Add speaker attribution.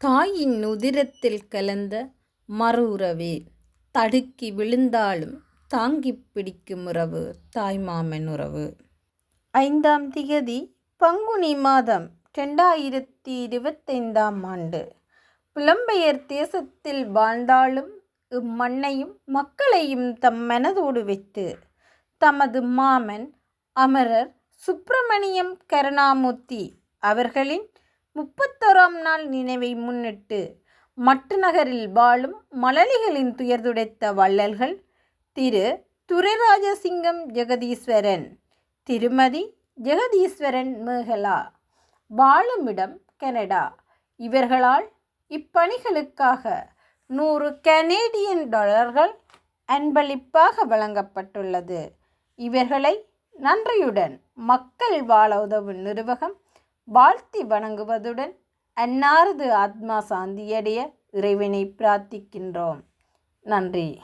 Speaker 1: தாயின் உதிரத்தில் கலந்த மறு உறவே, தடுக்கி விழுந்தாலும் தாங்கிப் பிடிக்கும் உறவு தாய்மாமன் உறவு. 5ஆம் திகதி பங்குனி மாதம் 2025ஆம் ஆண்டு. புலம்பெயர் தேசத்தில் வாழ்ந்தாலும் இம்மண்ணையும் மக்களையும் தம் மனதோடு வைத்து தமது மாமன் அமரர் சுப்பிரமணியம் கருணாமூர்த்தி அவர்களின் 31ஆம் நாள் நினைவை முன்னிட்டு மட்டு நகரில் வாழும் மழலைகளின் துயர் துடைத்த வள்ளல்கள் திரு துரைராஜசிங்கம் ஜெகதீஸ்வரன், திருமதி ஜெகதீஸ்வரன் மேகலா, வாழுமிடம் கனடா இவர்களால் இப்பணிகளுக்காக 100 கனேடியன் டாலர்கள் அன்பளிப்பாக வழங்கப்பட்டுள்ளது. இவர்களை நன்றியுடன் மக்கள் வாழ உதவும் நிறுவகம் வாழ்த்தி வணங்குவதுடன் அன்னாரது ஆத்மா சாந்தியடைய இறைவனை பிரார்த்திக்கின்றோம். நன்றி.